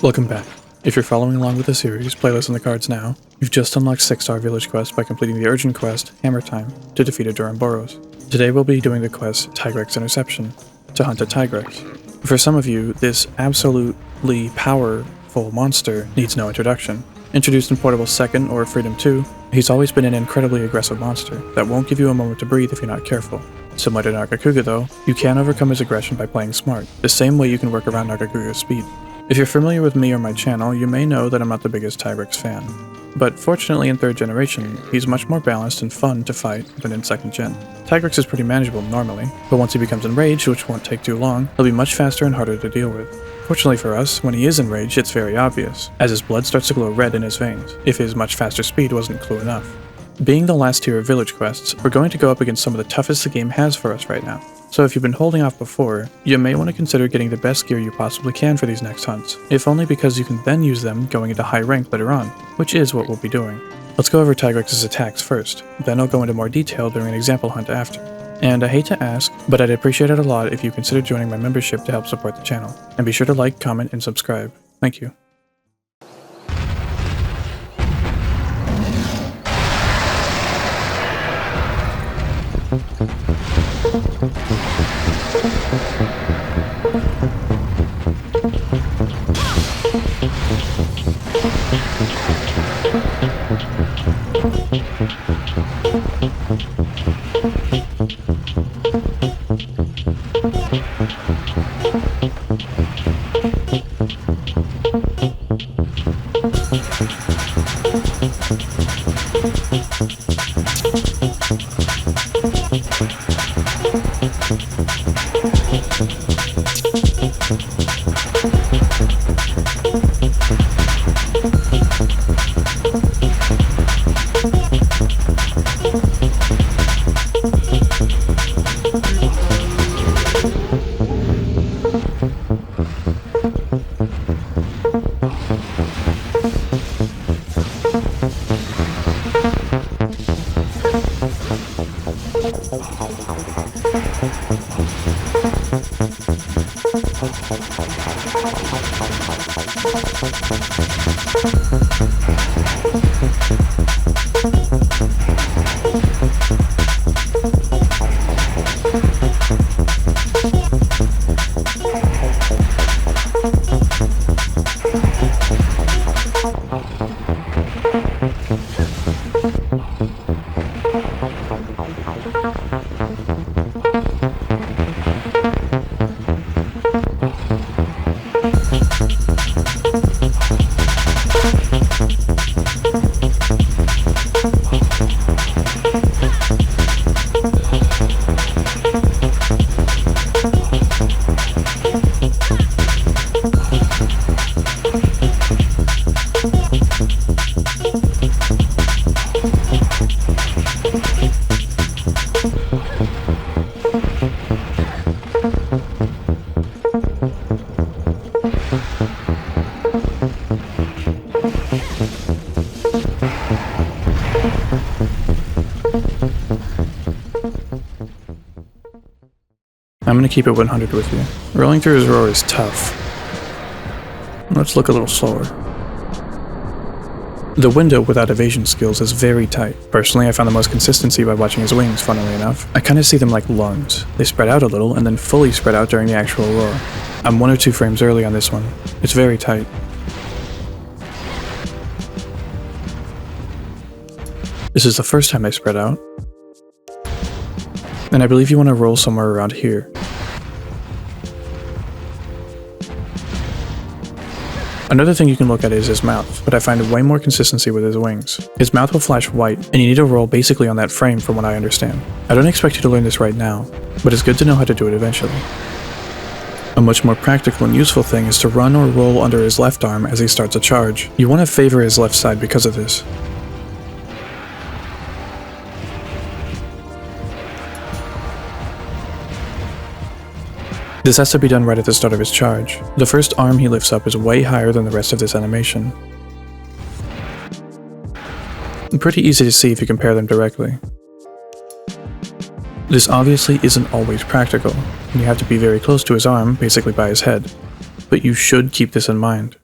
Welcome back. If you're following along with the series, playlist in the cards now, you've just unlocked 6-star village quest by completing the urgent quest, Hammer Time, to defeat a Duramboros. Today we'll be doing the quest, Tigrex Interception, to hunt a Tigrex. For some of you, this absolutely powerful monster needs no introduction. Introduced in Portable 2nd or Freedom 2, he's always been an incredibly aggressive monster that won't give you a moment to breathe if you're not careful. Similar to Nargacuga though, you can overcome his aggression by playing smart, the same way you can work around Nargacuga's speed. If you're familiar with me or my channel, you may know that I'm not the biggest Tigrex fan. But fortunately in 3rd generation, he's much more balanced and fun to fight than in 2nd gen. Tigrex is pretty manageable normally, but once he becomes enraged, which won't take too long, he'll be much faster and harder to deal with. Fortunately for us, when he is enraged, it's very obvious, as his blood starts to glow red in his veins, if his much faster speed wasn't clue enough. Being the last tier of village quests, we're going to go up against some of the toughest the game has for us right now. So if you've been holding off before, you may want to consider getting the best gear you possibly can for these next hunts, if only because you can then use them going into high rank later on, which is what we'll be doing. Let's go over Tigrex's attacks first, then I'll go into more detail during an example hunt after. And I hate to ask, but I'd appreciate it a lot if you consider joining my membership to help support the channel, and be sure to like, comment, and subscribe. Thank you. I'm gonna keep it 100 with you. Rolling through his roar is tough. Let's look a little slower. The window without evasion skills is very tight. Personally, I found the most consistency by watching his wings, funnily enough. I kinda see them like lungs. They spread out a little and then fully spread out during the actual roar. I'm 1 or 2 frames early on this one. It's very tight. This is the first time they spread out. And I believe you want to roll somewhere around here. Another thing you can look at is his mouth, but I find way more consistency with his wings. His mouth will flash white, and you need to roll basically on that frame from what I understand. I don't expect you to learn this right now, but it's good to know how to do it eventually. A much more practical and useful thing is to run or roll under his left arm as he starts a charge. You want to favor his left side because of this. This has to be done right at the start of his charge. The first arm he lifts up is way higher than the rest of this animation. Pretty easy to see if you compare them directly. This obviously isn't always practical, and you have to be very close to his arm, basically by his head, but you should keep this in mind.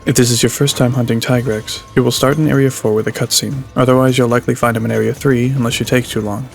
If this is your first time hunting Tigrex, you will start in Area 4 with a cutscene, otherwise you'll likely find him in Area 3 unless you take too long.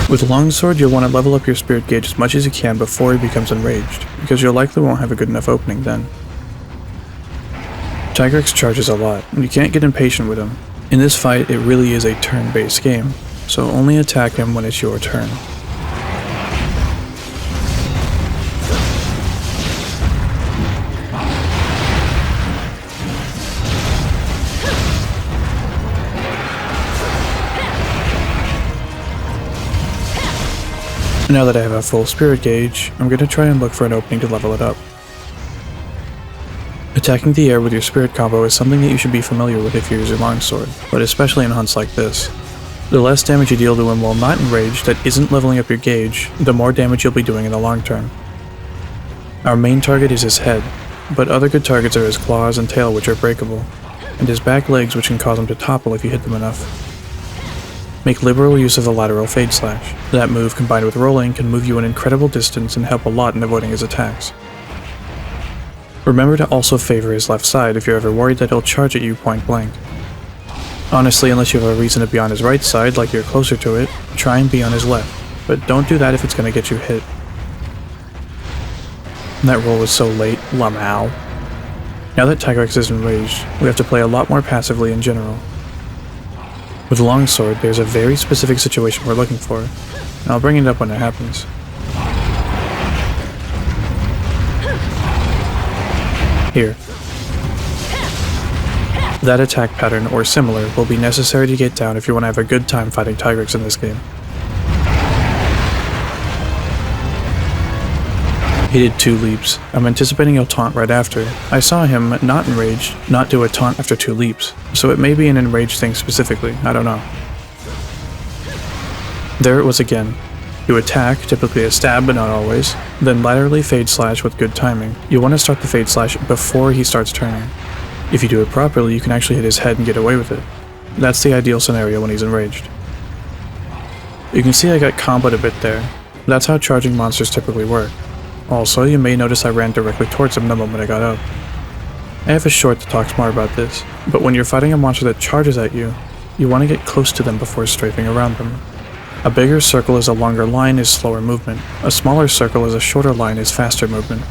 With Longsword, you'll want to level up your spirit gauge as much as you can before he becomes enraged, because you likely won't have a good enough opening then. Tigrex charges a lot, and you can't get impatient with him. In this fight, it really is a turn-based game, so only attack him when it's your turn. Now that I have a full spirit gauge, I'm going to try and look for an opening to level it up. Attacking the air with your spirit combo is something that you should be familiar with if you're using Longsword, but especially in hunts like this. The less damage you deal to him while not enraged that isn't leveling up your gauge, the more damage you'll be doing in the long term. Our main target is his head, but other good targets are his claws and tail, which are breakable, and his back legs, which can cause him to topple if you hit them enough. Make liberal use of the lateral Fade Slash. That move combined with rolling can move you an incredible distance and help a lot in avoiding his attacks. Remember to also favor his left side if you're ever worried that he'll charge at you point blank. Honestly, unless you have a reason to be on his right side, like you're closer to it, try and be on his left, but don't do that if it's going to get you hit. That roll was so late, Lamau. Now that Tigrex is enraged, we have to play a lot more passively in general. With Longsword, there's a very specific situation we're looking for, and I'll bring it up when it happens. Here. That attack pattern, or similar, will be necessary to get down if you want to have a good time fighting Tigrex in this game. He did 2 leaps. I'm anticipating he'll taunt right after. I saw him, not enraged, not do a taunt after 2 leaps, so it may be an enraged thing specifically, I don't know. There it was again. You attack, typically a stab but not always, then laterally Fade Slash with good timing. You want to start the Fade Slash before he starts turning. If you do it properly, you can actually hit his head and get away with it. That's the ideal scenario when he's enraged. You can see I got comboed a bit there. That's how charging monsters typically work. Also, you may notice I ran directly towards him the moment I got up. I have a short that talks more about this, but when you're fighting a monster that charges at you, you want to get close to them before strafing around them. A bigger circle as a longer line is slower movement. A smaller circle as a shorter line is faster movement.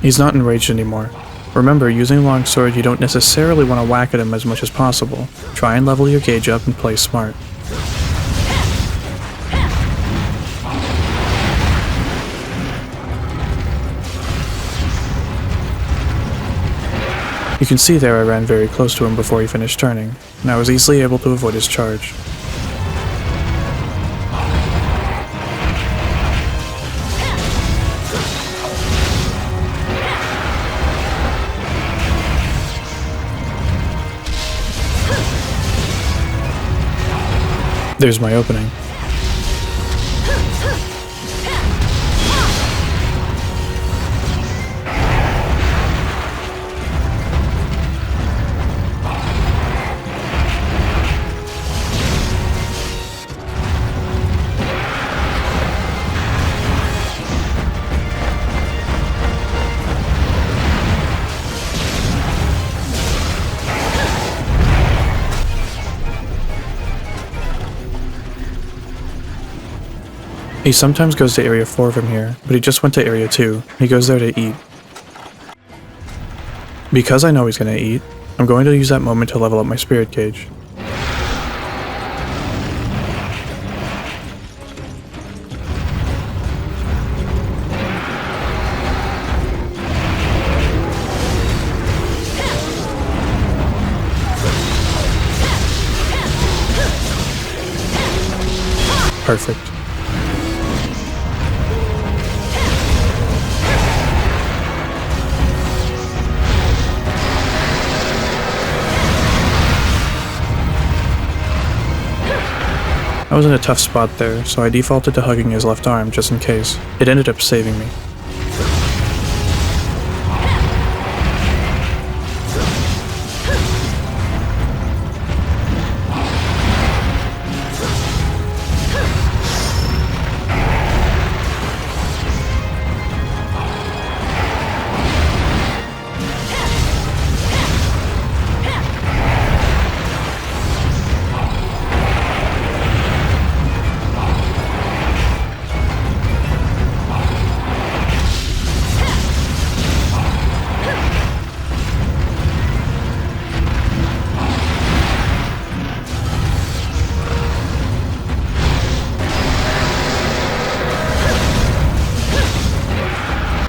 He's not enraged anymore. Remember, using Longsword, you don't necessarily want to whack at him as much as possible. Try and level your gauge up and play smart. You can see there I ran very close to him before he finished turning, and I was easily able to avoid his charge. There's my opening. He sometimes goes to Area 4 from here, but he just went to Area 2. He goes there to eat. Because I know he's going to eat, I'm going to use that moment to level up my spirit gauge. Perfect. I was in a tough spot there, so I defaulted to hugging his left arm just in case. It ended up saving me.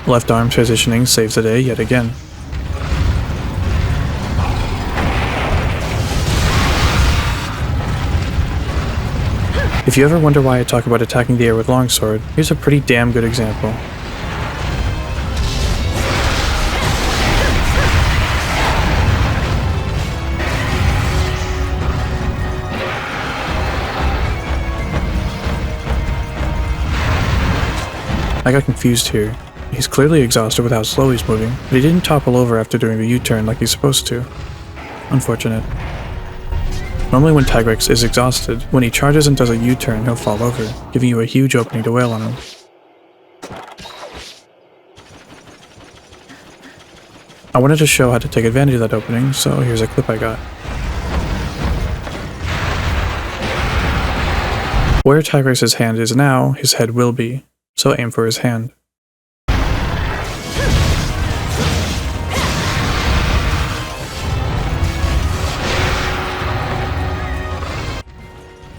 Left arm transitioning saves the day yet again. If you ever wonder why I talk about attacking the air with longsword, here's a pretty damn good example. I got confused here. He's clearly exhausted with how slow he's moving, but he didn't topple over after doing the U-turn like he's supposed to. Unfortunate. Normally when Tigrex is exhausted, when he charges and does a U-turn, he'll fall over, giving you a huge opening to wail on him. I wanted to show how to take advantage of that opening, so here's a clip I got. Where Tigrex's hand is now, his head will be, so aim for his hand.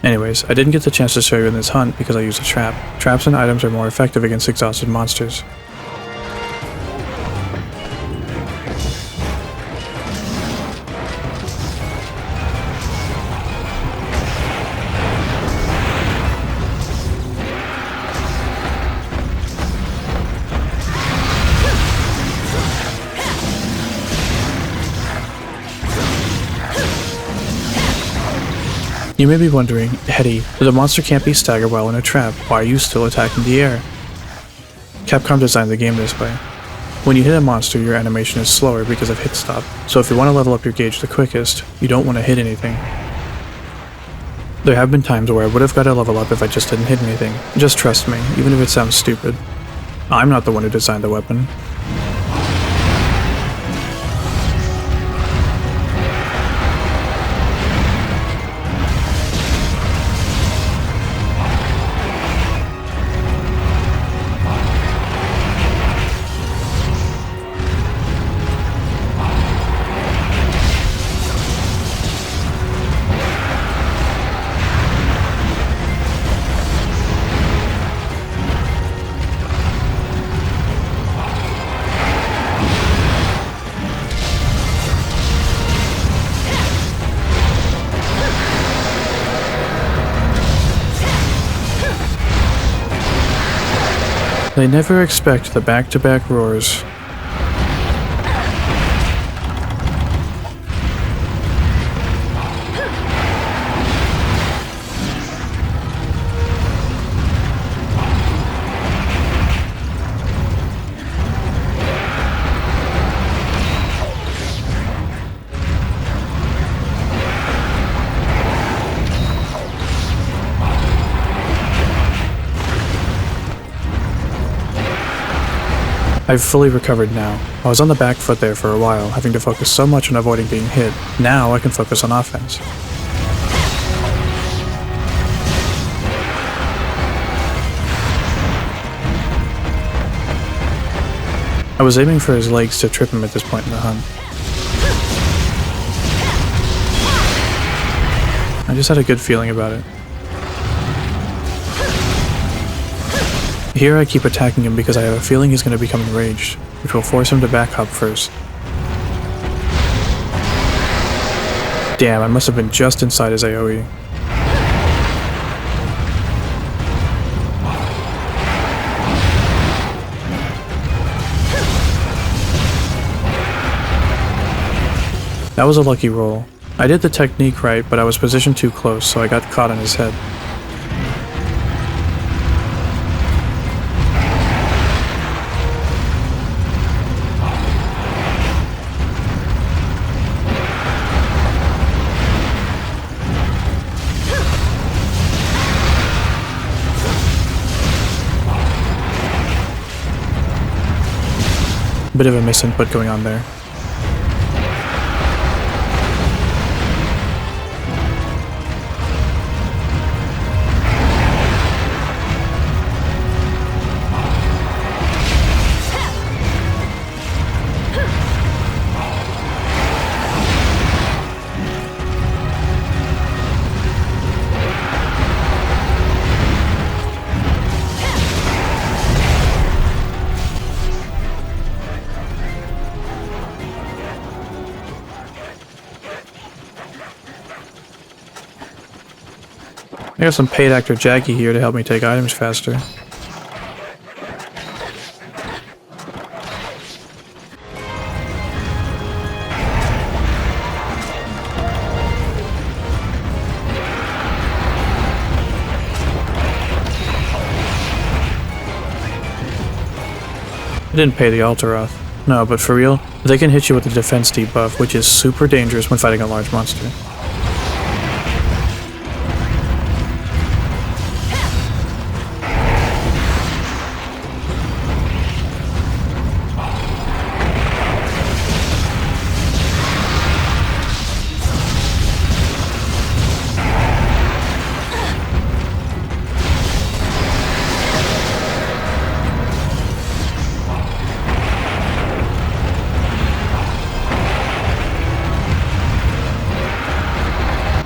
Anyways, I didn't get the chance to show you in this hunt because I used a trap. Traps and items are more effective against exhausted monsters. You may be wondering, Hetty, the monster can't be staggered while in a trap, why are you still attacking the air? Capcom designed the game this way. When you hit a monster, your animation is slower because of hit stop, so if you want to level up your gauge the quickest, you don't want to hit anything. There have been times where I would have got a level up if I just didn't hit anything. Just trust me, even if it sounds stupid. I'm not the one who designed the weapon. They never expect the back-to-back roars. I've fully recovered now. I was on the back foot there for a while, having to focus so much on avoiding being hit. Now I can focus on offense. I was aiming for his legs to trip him at this point in the hunt. I just had a good feeling about it. Here I keep attacking him because I have a feeling he's going to become enraged, which will force him to back hop first. Damn, I must have been just inside his AoE. That was a lucky roll. I did the technique right, but I was positioned too close, so I got caught on his head. Bit of a misinput going on there. I got some paid actor Jackie here to help me take items faster. I didn't pay the Alteroth. No, but for real, they can hit you with the defense debuff, which is super dangerous when fighting a large monster.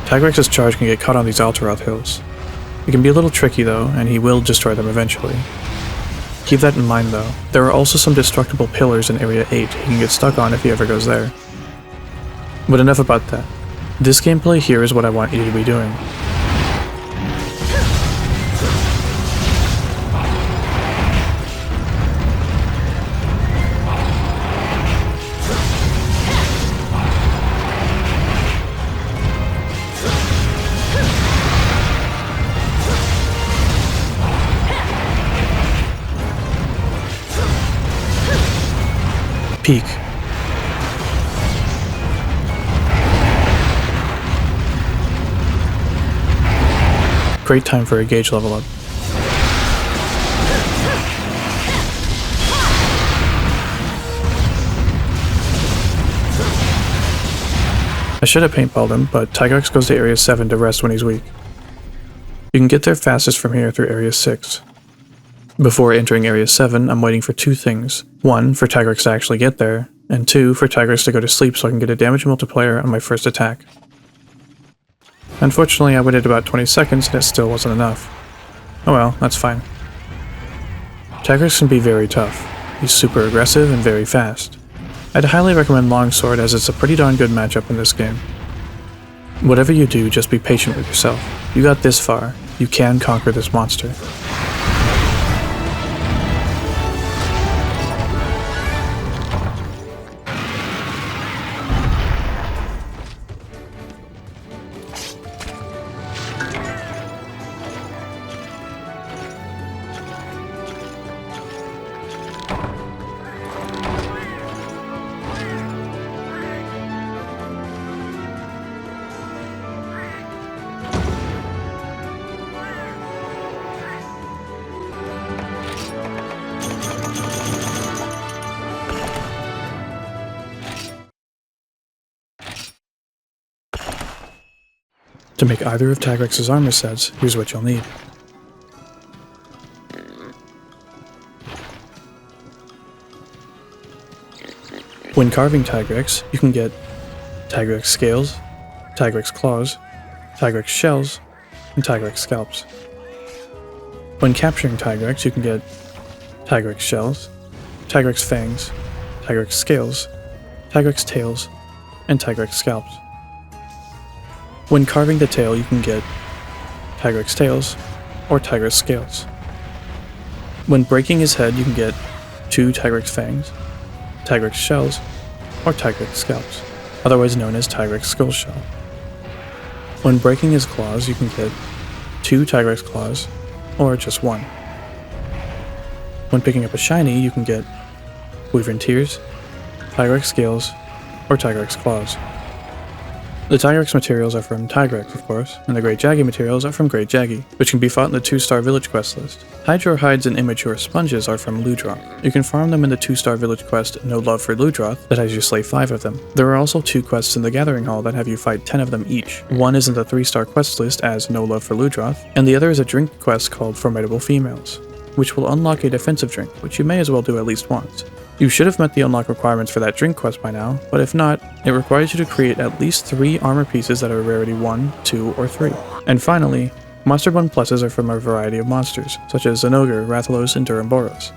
Tigrex's charge can get caught on these Alteroth hills. It can be a little tricky though, and he will destroy them eventually. Keep that in mind though. There are also some destructible pillars in Area 8 he can get stuck on if he ever goes there. But enough about that. This gameplay here is what I want you to be doing. Peak. Great time for a gauge level up. I should have paintballed him, but Tigrex goes to Area 7 to rest when he's weak. You can get there fastest from here through Area 6. Before entering Area 7, I'm waiting for two things. 1, for Tigrex to actually get there, and 2, for Tigrex to go to sleep so I can get a damage multiplier on my first attack. Unfortunately, I waited about 20 seconds and it still wasn't enough. Oh well, that's fine. Tigrex can be very tough. He's super aggressive and very fast. I'd highly recommend Longsword as it's a pretty darn good matchup in this game. Whatever you do, just be patient with yourself. You got this far. You can conquer this monster. To make either of Tigrex's armor sets, here's what you'll need. When carving Tigrex, you can get Tigrex scales, Tigrex claws, Tigrex shells, and Tigrex scalps. When capturing Tigrex, you can get Tigrex shells, Tigrex fangs, Tigrex scales, Tigrex tails, and Tigrex scalps. When carving the tail, you can get Tigrex tails or Tigrex scales. When breaking his head, you can get 2 Tigrex fangs, Tigrex shells, or Tigrex scalps. otherwise known as Tigrex Skull Shell. When breaking his claws, you can get 2 Tigrex claws, or just 1. When picking up a shiny, you can get Wyvern Tears, Tigrex Scales, or Tigrex Claws. The Tigrex materials are from Tigrex, of course, and the Great Jaggy materials are from Great Jaggy, which can be fought in the 2-star village quest list. Hydro Hides and Immature Sponges are from Ludroth. You can farm them in the 2-star village quest No Love for Ludroth that has you slay 5 of them. There are also 2 quests in the Gathering Hall that have you fight 10 of them each. One is in the 3-star quest list as No Love for Ludroth, and the other is a drink quest called Formidable Females, which will unlock a defensive drink, which you may as well do at least once. You should have met the unlock requirements for that drink quest by now, but if not, it requires you to create at least 3 armor pieces that are rarity 1, 2, or 3. And finally, Monster Bone Pluses are from a variety of monsters, such as Zenogre, Rathalos, and Duramboros.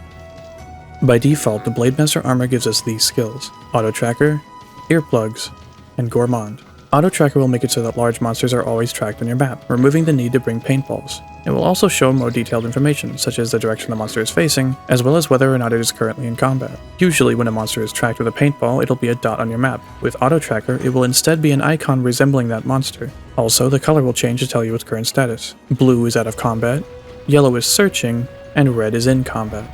By default, the Blademaster Armor gives us these skills: Auto Tracker, Earplugs, and Gourmand. Auto Tracker will make it so that large monsters are always tracked on your map, removing the need to bring paintballs. It will also show more detailed information, such as the direction the monster is facing, as well as whether or not it is currently in combat. Usually when a monster is tracked with a paintball, it'll be a dot on your map. With Auto Tracker, it will instead be an icon resembling that monster. Also, the color will change to tell you its current status. Blue is out of combat, yellow is searching, and red is in combat.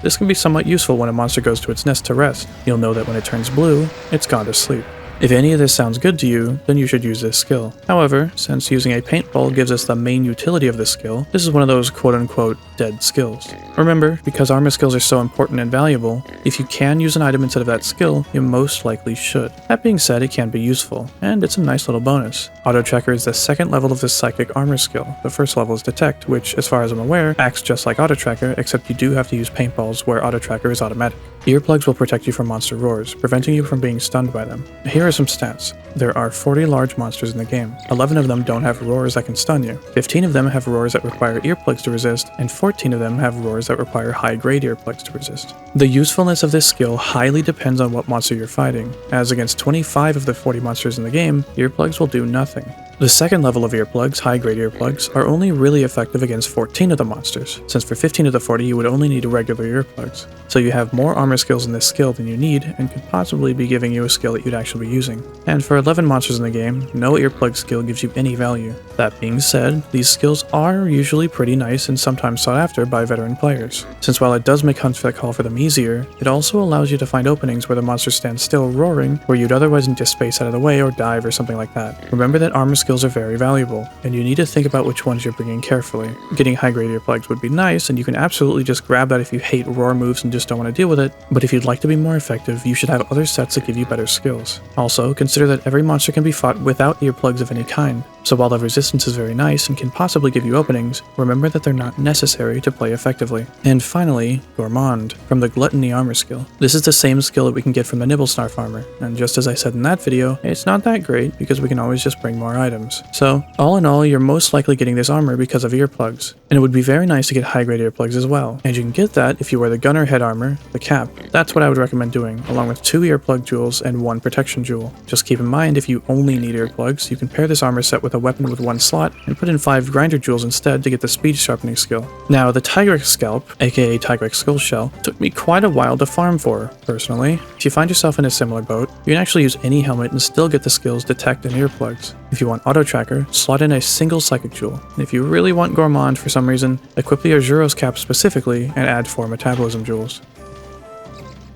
This can be somewhat useful when a monster goes to its nest to rest. You'll know that when it turns blue, it's gone to sleep. If any of this sounds good to you, then you should use this skill. However, since using a paintball gives us the main utility of this skill, this is one of those quote-unquote dead skills. Remember, because armor skills are so important and valuable, if you can use an item instead of that skill, you most likely should. That being said, it can be useful, and it's a nice little bonus. Auto Tracker is the 2nd level of this psychic armor skill. The 1st level is Detect, which, as far as I'm aware, acts just like Auto Tracker, except you do have to use paintballs where Auto Tracker is automatic. Earplugs will protect you from monster roars, preventing you from being stunned by them. Here are some stats. There are 40 large monsters in the game. 11 of them don't have roars that can stun you. 15 of them have roars that require earplugs to resist, and 14 of them have roars that require high-grade earplugs to resist. The usefulness of this skill highly depends on what monster you're fighting, as against 25 of the 40 monsters in the game, earplugs will do nothing. The 2nd level of earplugs, high-grade earplugs, are only really effective against 14 of the monsters, since for 15 of the 40 you would only need regular earplugs. So you have more armor skills in this skill than you need, and could possibly be giving you a skill that you'd actually be using. And for 11 monsters in the game, no earplug skill gives you any value. That being said, these skills are usually pretty nice and sometimes sought after by veteran players. Since while it does make hunts that call for them easier, it also allows you to find openings where the monster stands still roaring, where you'd otherwise need to space out of the way or dive or something like that. Remember that armor skills are very valuable, and you need to think about which ones you're bringing carefully. Getting high-grade earplugs would be nice, and you can absolutely just grab that if you hate roar moves and just don't want to deal with it, but if you'd like to be more effective, you should have other sets that give you better skills. Also, consider that every monster can be fought without earplugs of any kind, so while the resistance is very nice and can possibly give you openings, remember that they're not necessary to play effectively. And finally, Gourmand, from the Gluttony armor skill. This is the same skill that we can get from the Nibblesnarf armor, and just as I said in that video, it's not that great because we can always just bring more items. So, all in all, you're most likely getting this armor because of earplugs, and it would be very nice to get high-grade earplugs as well, and you can get that if you wear the Gunner head armor, the cap. That's what I would recommend doing, along with 2 earplug jewels and 1 protection jewel. Just keep in mind, if you only need earplugs, you can pair this armor set with a weapon with 1 slot, and put in 5 grinder jewels instead to get the speed sharpening skill. Now, the Tigrex scalp, aka Tigrex Skull Shell, took me quite a while to farm for, personally. If you find yourself in a similar boat, you can actually use any helmet and still get the skills Detect and Earplugs. If you want Auto Tracker, slot in a single Psychic Jewel, and if you really want Gourmand for some reason, equip the Arzuros cap specifically and add 4 Metabolism Jewels.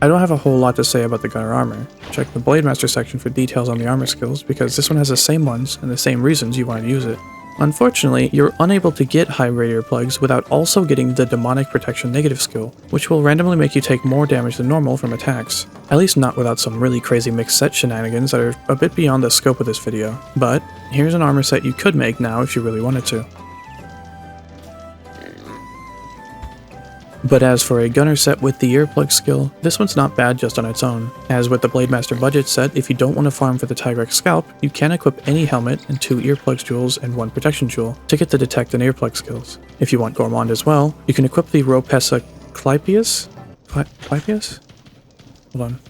I don't have a whole lot to say about the Gunner armor. Check the Blademaster section for details on the armor skills, because this one has the same ones and the same reasons you want to use it. Unfortunately, you're unable to get high-grade earplugs without also getting the Demonic Protection negative skill, which will randomly make you take more damage than normal from attacks. At least not without some really crazy mixed set shenanigans that are a bit beyond the scope of this video. But here's an armor set you could make now if you really wanted to. But as for a Gunner set with the earplug skill, this one's not bad just on its own. As with the Blademaster budget set, if you don't want to farm for the Tigrex scalp, you can equip any helmet and 2 earplugs jewels and 1 protection jewel to get the Detect and earplug skills. If you want Gourmand as well, you can equip the Ropessa Clypeus? Clypeus? Hold on.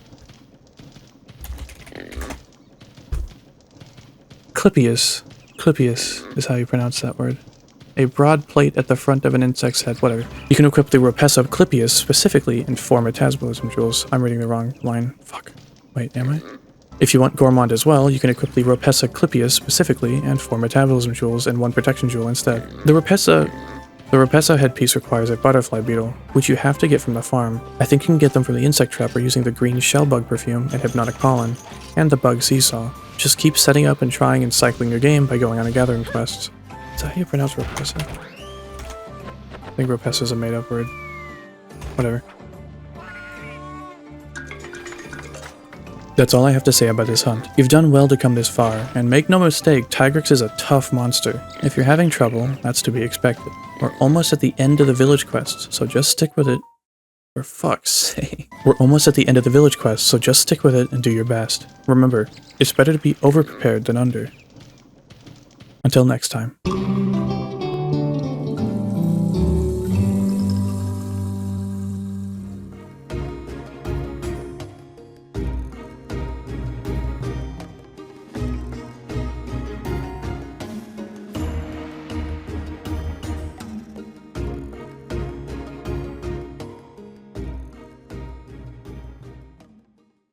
Clypeus is how you pronounce that word. A broad plate at the front of an insect's head, whatever. You can equip the Ropessa Clypeus specifically in 4 Metabolism Jewels. I'm reading the wrong line. Fuck. Wait, am I? If you want Gourmand as well, you can equip the Ropessa Clippius specifically and 4 Metabolism Jewels and 1 Protection Jewel instead. The Ropessa headpiece requires a butterfly beetle, which you have to get from the farm. I think you can get them from the insect trapper using the green shell bug perfume and hypnotic pollen, and the bug seesaw. Just keep setting up and trying and cycling your game by going on a gathering quest. Is that how you pronounce Ropessa? I think Ropessa is a made-up word. Whatever. That's all I have to say about this hunt. You've done well to come this far, and make no mistake, Tigrex is a tough monster. If you're having trouble, that's to be expected. We're almost at the end of the village quest, so just stick with it. For fuck's sake. We're almost at the end of the village quest, so just stick with it and do your best. Remember, it's better to be over-prepared than under. Until next time.